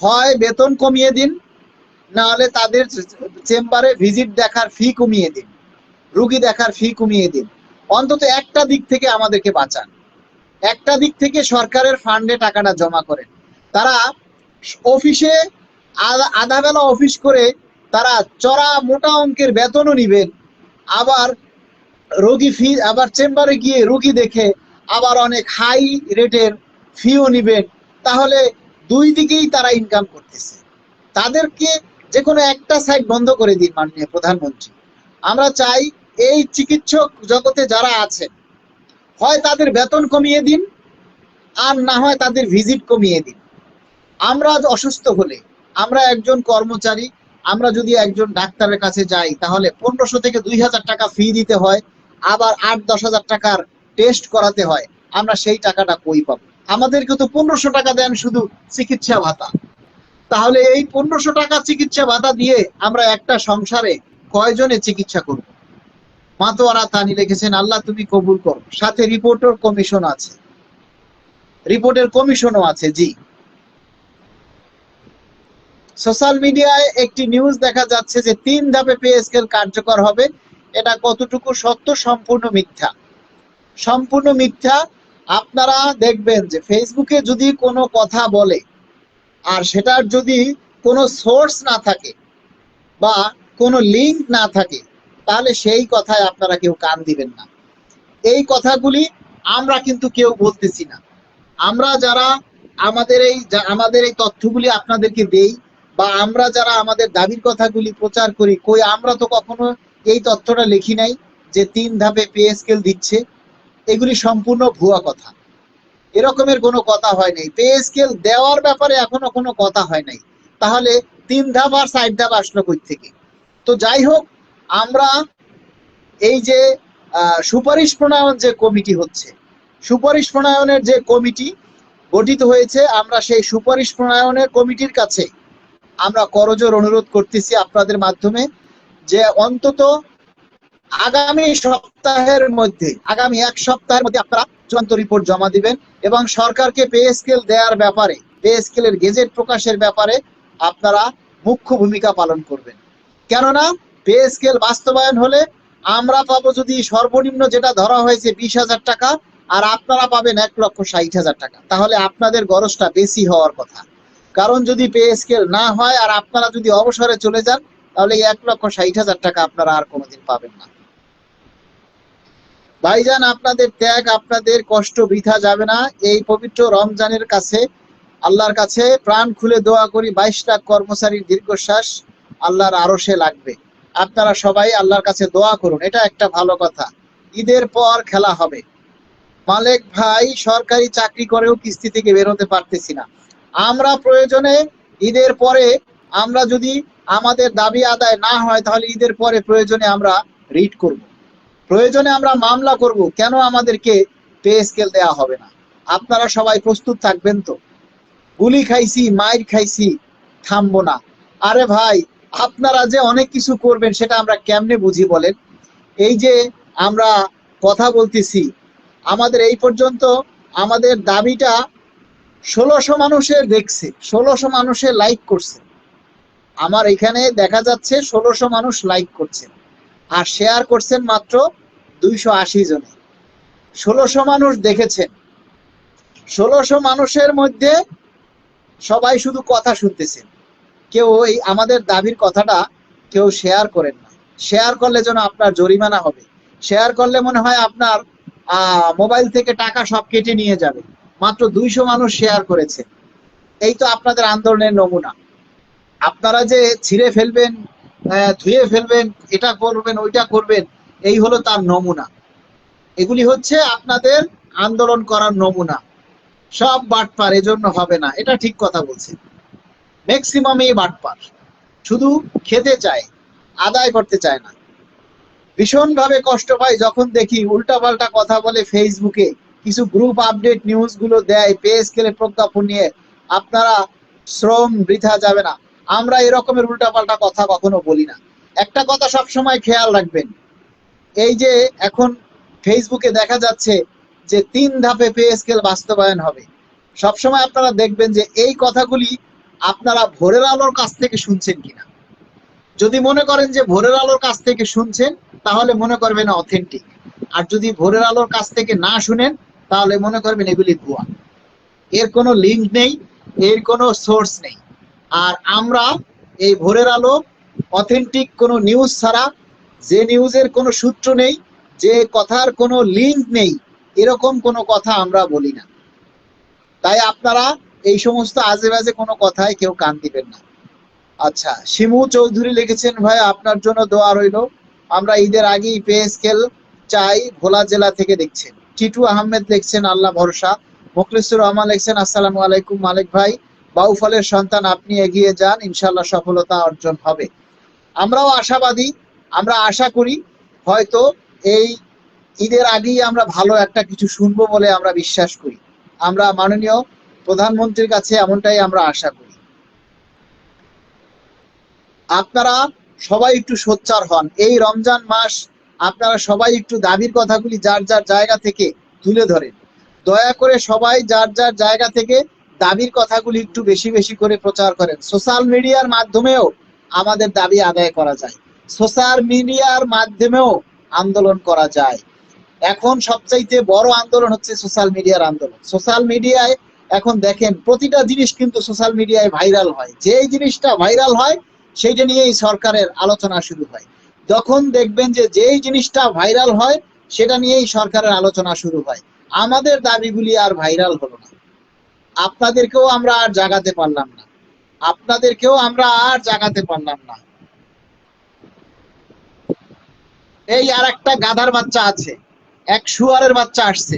হয় বেতন কমিয়ে দিন, না হলে তাদের চেম্বারে ভিজিট দেখার ফি কমিয়ে দিন, রুগী দেখার ফি কমিয়ে দিন। অন্তত একটা দিক থেকে আমাদেরকে বাঁচান, একটা দিক থেকে সরকারের ফান্ডে টাকাটা জমা করেন। তারা অফিসে আধা বেলা অফিস করে তারা চড়া মোটা অঙ্কের বেতনও নিবেন, আবার রোগী ফি, আবার চেম্বারে গিয়ে রোগী দেখে আবার অনেক হাই রেটের ফিও নিবেন। তাহলে দুই দিকেই তারা ইনকাম করতেছে। তাদেরকে যে কোনো একটা সাইড বন্ধ করে দিন মাননীয় প্রধানমন্ত্রী। আমরা চাই এই চিকিৎসক জগতে যারা আছেন, হয় তাদের বেতন কমিয়ে দিন, আর না হয় তাদের ভিজিট কমিয়ে দিন। আমরা অসুস্থ হলে, আমরা একজন কর্মচারী, আমরা যদি একজন ডাক্তারের কাছে যাই তাহলে 1500 থেকে 2000 টাকা ফি দিতে হয়, আবার 8-10 হাজার টাকার টেস্ট করাতে হয়। আমরা সেই টাকাটা কই পাবো? আমাদেরকে তো 1500 টাকা দেন শুধু চিকিৎসা ভাতা। তাহলে এই 1500 টাকা চিকিৎসা ভাতা দিয়ে আমরা একটা সংসারে কয়জনে চিকিৎসা করব? মাতোয়ারা তানি লিখেছেন, আল্লাহ তুমি কবুল করো। সাথে রিপোর্টের কমিশন আছে, রিপোর্টের কমিশনও আছে। জি, সোশ্যাল মিডিয়ায় একটি নিউজ দেখা যাচ্ছে যে 3 ধাপে পে স্কেল কার্যকর হবে। এটা কতটুকু সত্য? সম্পূর্ণ মিথ্যা, সম্পূর্ণ মিথ্যা। আপনারা দেখবেন যে ফেসবুকে যদি কোনো কথা বলে আর সেটার যদি কোনো সোর্স না থাকে বা কোনো লিঙ্ক না থাকে, তাহলে সেই কথায় আপনারা কেউ কান দিবেন না। এই কথাগুলি আমরা কিন্তু কেউ বলতেছি না। আমরা যারা আমাদের এই তথ্যগুলি আপনাদেরকে দেই, বা আমরা যারা আমাদের দাবির কথাগুলি প্রচার করি, কই আমরা তো কখনো এই তথ্যটা লিখি নাই যে 3 ধাপে পে স্কেল দিচ্ছে। এগুলি সম্পূর্ণ ভুয়া কথা। এরকমের কোনো কথা হয় নাই। পে স্কেল দেওয়ার ব্যাপারে এখনো কোনো কথা হয় নাই। তাহলে 3 ধাপ আর 4 ধাপ আসলো কই থেকে? তো যাই হোক, আমরা এই যে সুপারিশ প্রণয়ন যে কমিটি হচ্ছে, সুপারিশ প্রণয়নের যে কমিটি গঠিত হয়েছে, আমরা সেই সুপারিশ প্রণয়নের কমিটির কাছে আমরা করজোর অনুরোধ করতেছি আপনাদের মাধ্যমে যে অন্তত আগামী সপ্তাহের মধ্যে, আগামী 1 সপ্তাহের মধ্যে আপনারা চূড়ান্ত রিপোর্ট জমা দিবেন এবং সরকারকে পে স্কেল দেওয়ার ব্যাপারে, পে স্কেলের গেজেট প্রকাশের ব্যাপারে আপনারা মুখ্য ভূমিকা পালন করবেন। কেননা পে স্কেল বাস্তবায়ন হলে আমরা পাবো, যদি সর্বনিম্ন যেটা ধরা হয়েছে 20,000 টাকা, আর আপনারা পাবেন 1,60,000 টাকা, তাহলে আপনাদের গরজটা বেশি হওয়ার কথা। কারণ যদি পে স্কেল না হয় আর আপনারা যদি অবসরে চলে যান, তাহলে 1,60,000 টাকা আপনারা আর কোনোদিন পাবেন না। ভাইজান, আপনাদের ত্যাগ, আপনাদের কষ্ট বৃথা যাবে না। এই পবিত্র রমজানের কাছে, আল্লাহর কাছে প্রাণ খুলে দোয়া করি 22 লাখ কর্মচারীর দীর্ঘশ্বাস আল্লাহর আরশে লাগবে। আপনারা সবাই আল্লাহর কাছে দোয়া করুন। এটা একটা ভালো কথা। ঈদের পর খেলা হবে। মালেক ভাই, সরকারি চাকরি করেও কিস্তি থেকে বেরোতে পারতেছি না। আমরা প্রয়োজনে ঈদের পরে, আমরা যদি আমাদের দাবি আদায় না হয়, তাহলে ঈদের পরে প্রয়োজনে আমরা রিট করব, প্রয়োজনে আমরা মামলা করব, কেন আমাদেরকে পে স্কেল দেওয়া হবে না। আপনারা সবাই প্রস্তুত থাকবেন তো? গুলি খাইছি, মাইর খাইছি, থামবো না। আরে ভাই, আপনারা যে অনেক কিছু করবেন সেটা আমরা কেমনে বুঝি বলেন? এই যে আমরা কথা বলতেছি, আমাদের এই পর্যন্ত আমাদের দাবিটা 1600 মানুষের দেখছে, 1600 মানুষের লাইক করছে। আমার এখানে দেখা যাচ্ছে 1600 মানুষ লাইক করছেন, আর শেয়ার করছেন মাত্র 280 জনে। 1600 মানুষ দেখেছেন। 1600 মানুষের মধ্যে সবাই শুধু কথা শুনতেছেন, কেউ এই আমাদের দাবির কথাটা কেউ শেয়ার করেন না। শেয়ার করলে যেন আপনার জরিমানা হবে, শেয়ার করলে মনে হয় আপনার মোবাইল থেকে টাকা সব কেটে নিয়ে যাবে। মাত্র 200 মানুষ শেয়ার করেছে। এই তো আপনাদের আন্দোলনের নমুনা। আপনারা যে ছিঁড়ে ফেলবেন, ধুয়ে ফেলবেন, এটা করবেন, ওইটা করবেন, এই হলো তার নমুনা। এগুলি হচ্ছে আপনাদের আন্দোলন করার নমুনা। সব বাটপার, এজন্য হবে না। এটা ঠিক কথা বলছে। ম্যাক্সিমামই বাটপার, শুধু খেতে চায়, আদায় করতে চায় না। ভীষণভাবে কষ্ট পাই যখন দেখি উল্টাপাল্টা কথা বলে ফেসবুকে, কিছু গ্রুপ আপডেট নিউজ গুলো দেয় পে স্কেলের প্রজ্ঞাপন নিয়ে। আপনারা শ্রম বৃথা যাবে না। আমরা এরকমের উল্টাপাল্টা কথা কখনো বলি না। একটা কথা সবসময় খেয়াল রাখবেন, এই যে এখন ফেসবুকে দেখা যাচ্ছে যে 3 ধাপে পে স্কেল বাস্তবায়ন হবে, সবসময় আপনারা দেখবেন যে এই কথাগুলি আপনারা ভোরের আলোর কাছ থেকে শুনছেন কিনা। যদি মনে করেন যে ভোরের আলোর কাছ থেকে শুনছেন, তাহলে মনে করবেন অথেন্টিক। আর যদি ভোরের আলোর কাছ থেকে না শুনেন, তাহলে মনে করবেন এগুলি ভুয়া। এর কোনো লিঙ্ক নেই, এর কোনো সোর্স নেই। আর আমরা এই ভোরের আলো অথেন্টিক কোনো নিউজ ছাড়া, যে নিউজের কোনো সূত্র নেই, যে কথার কোনো লিঙ্ক নেই, এরকম কোনো কথা আমরা বলি না। তাই আপনারা এই সমস্ত আজে বাজে কোনো কথায় কেউ কান দিবেন না। আচ্ছা, শিমু চৌধুরী লিখেছেন, ভাই আপনার জন্য দোয়া রইল, আমরা ঈদের আগেই পে স্কেল চাই, ভোলা জেলা থেকে দেখছেন। টিটু আহমেদ লিখছেন, আল্লাহ ভরসা। মুখলিসুর রহমান লিখছেন, আসসালামু আলাইকুম মালিক ভাই, বাউফলের সন্তান, আপনি এগিয়ে যান, ইনশাল্লাহ সফলতা অর্জন হবে। আমরাও আশাবাদী, আমরা আশা করি হয়তো এই ঈদের আগেই আমরা ভালো একটা কিছু শুনবো বলে আমরা বিশ্বাস করি। আমরা মাননীয় প্রধানমন্ত্রীর কাছে এমনটাই আমরা আশা করি। আপনারা সবাই একটু সোচ্চার হন, এই রমজান মাস আপনারা সবাই একটু দাবির কথাগুলি যার যার জায়গা থেকে তুলে ধরেন। দয়া করে সবাই যার যার জায়গা থেকে দাবির কথাগুলি একটু বেশি বেশি করে প্রচার করেন। সোশ্যাল মিডিয়ার মাধ্যমেও আমাদের দাবি আদায় করা যায়, সোশ্যাল মিডিয়ার মাধ্যমেও আন্দোলন করা যায়। এখন সবচাইতে বড় আন্দোলন হচ্ছে সোশ্যাল মিডিয়ার আন্দোলন। সোশ্যাল মিডিয়ায় এখন দেখেন প্রতিটা জিনিস কিন্তু সোশ্যাল মিডিয়ায় ভাইরাল হয়, যেই জিনিসটা ভাইরাল হয় সেইটা নিয়েই সরকারের আলোচনা শুরু হয়। যখন দেখবেন যে যেই জিনিসটা ভাইরাল হয় সেটা নিয়েই সরকারের আলোচনা শুরু হয়। আমাদের দাবিগুলি আর ভাইরাল হলো না, আপনাদেরকেও আমরা আর জাগাতে পারলাম না, আপনাদেরকেও আমরা আর জাগাতে পারলাম না। এই আর একটা গাধার বাচ্চা আছে, এক শুয়ারের বাচ্চা আসছে,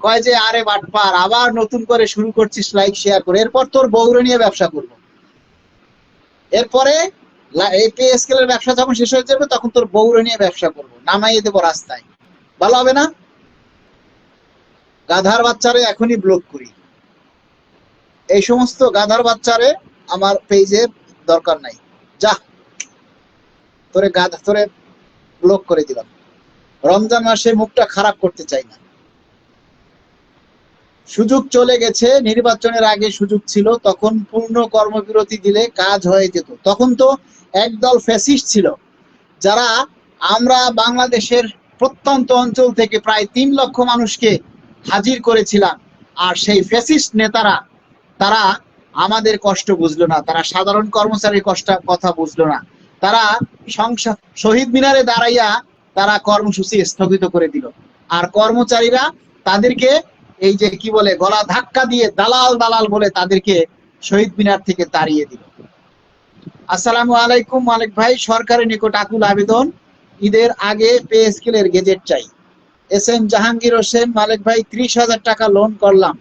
কয় যে আরে বাটপার, আবার নতুন করে শুরু করছিস লাইক শেয়ার করে, এরপর তোর বউরে নিয়ে ব্যবসা করবো। এরপরে এই পে স্কেলের ব্যবসা যখন শেষ হয়ে যাবে তখন তোর বউরে নিয়ে ব্যবসা করবো, নামাইয়ে দেবো রাস্তায়। ভালো হবে না? গাধার বাচ্চারে এখনই ব্লক করি। এই সমস্ত গাধার বাচ্চারে আমার পেজের দরকার নাই, যা তোরে গাধা, তোরে ব্লক করে দিলাম। রমজান মাসে মুখটা খারাপ করতে চাই না। সুযোগ চলে গেছে, নির্বাচনের আগে সুযোগ ছিল, তখন পূর্ণ কর্মবিরতি দিলে কাজ হয়ে যেত। তখন তো একদল ফ্যাসিস্ট ছিল, যারা আমরা বাংলাদেশের প্রত্যন্ত অঞ্চল থেকে প্রায় 3 লক্ষ মানুষকে হাজির করেছিলাম। আর সেই ফ্যাসিস্ট নেতারা, তারা আমাদের কষ্ট বুঝলো না, তারা সাধারণ কর্মচারীর কথা বুঝলো না। তারা শহীদ মিনারে দাঁড়াইয়া তারা কর্মসূচি স্থগিত করে দিল। আর কর্মচারীরা তাদেরকে এই যে কি বলে গলা ধাক্কা দিয়ে দালাল দালাল বলে তাদেরকে শহীদ মিনার থেকে তাড়িয়ে দিল। আসসালামু আলাইকুম মালিক ভাই, সরকারের নিকট আকুল আবেদন, ঈদের আগে পে স্কেলের গেজেট চাই। এস এম জাহাঙ্গীর হোসেন, মালিক ভাই 30,000 টাকা লোন করলাম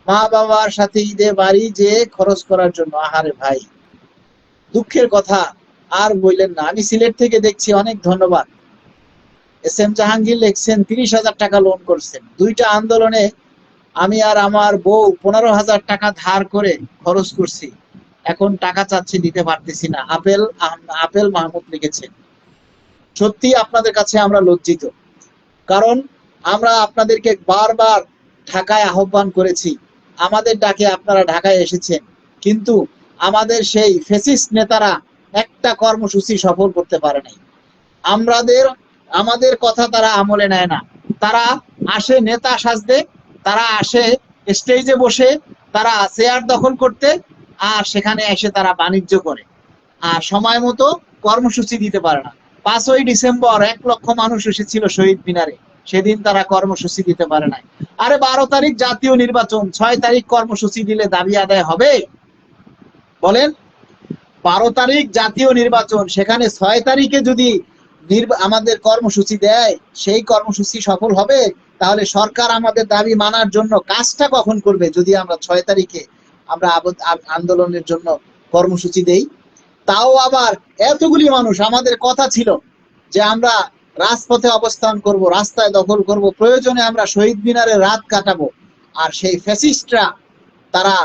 মা বাবার সাথে ঈদে বাড়ি যে খরচ করার জন্য। আহারে ভাই, দুঃখের কথা, আর বললেন না। আমি সিলেট থেকে দেখছি, অনেক ধন্যবাদ। এস এম জাহাঙ্গীর লিখছেন 30,000 টাকা লোন করছেন। 2টা আন্দোলনে আমি আর আমার বউ 15,000 টাকা ধার করে খরচ করছি, এখন টাকা চাচ্ছি, দিতে পারতেছি না। আপেল মাহমুদ লিখেছেন। সত্যি আপনাদের কাছে আমরা লজ্জিত, কারণ আমরা আপনাদেরকে বারবার ঢাকায় আহ্বান করেছি, আমাদের ডাকে আপনারা ঢাকায় এসেছেন, কিন্তু আমাদের সেই ফ্যাসিস্ট নেতারা একটা কর্মসূচি সফল করতে পারে নাই। আমাদের কথা তারা আমলে নেয় না। তারা আসে নেতা সাজতে, তারা আসে স্টেজে বসে, তারা চেয়ার দখল করতে, আর সেখানে এসে তারা বাণিজ্য করে, আর সময় মতো কর্মসূচি দিতে পারে না। 5ই ডিসেম্বর 1 লক্ষ মানুষ এসেছিল শহীদ মিনারে, সেদিন তারা কর্মসূচি দিতে পারে নাই। আরে 12 তারিখ জাতীয় নির্বাচন, 6 তারিখ কর্মসূচি দিলে দাবি আদায় হবে? বলেন, 12 তারিখ জাতীয় নির্বাচন, সেখানে 6 তারিখে যদি আমাদের কর্মসূচি দেয়, সেই কর্মসূচি সফল হবে? তাহলে সরকার আমাদের দাবি মানার জন্য কাজটা কখন করবে, যদি আমরা 6 তারিখে আমরা আন্দোলনের জন্য কর্মসূচি দেই? তাও আবার এতগুলি মানুষ, আমাদের কথা ছিল যে আমরা রাজপথে অবস্থান করব, রাস্তায় দখল করব, প্রয়োজনে আমরা শহীদ মিনারে রাত কাটাবো। আর সেই ফ্যাসিস্টরা তারা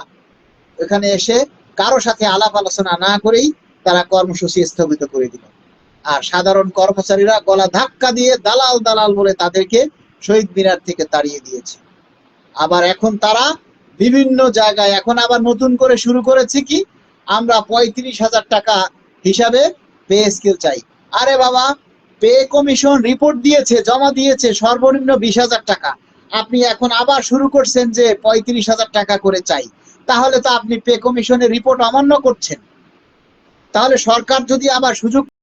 এখানে এসে কারো সাথে আলাপ আলোচনা না করেই তারা কর্মসূচি স্থগিত করে দিল। আর সাধারণ কর্মচারীরা গলা ধাক্কা দিয়ে দালাল দালাল বলে তাদেরকে শহীদ মিনার থেকে তাড়িয়ে দিয়েছে। আবার এখন তারা বিভিন্ন জায়গায়, এখন আবার নতুন করে শুরু করেছে কি, আমরা 35,000 টাকা হিসাবে পে স্কেল চাই। আরে বাবা, পে কমিশন রিপোর্ট দিয়েছে, জমা দিয়েছে সর্বনিম্ন 20,000 টাকা, আপনি এখন আবার শুরু করছেন যে 35,000 টাকা করে চাই। তাহলে তো আপনি পে কমিশনের রিপোর্ট অমান্য করছেন। তাহলে সরকার যদি আবার সুযোগ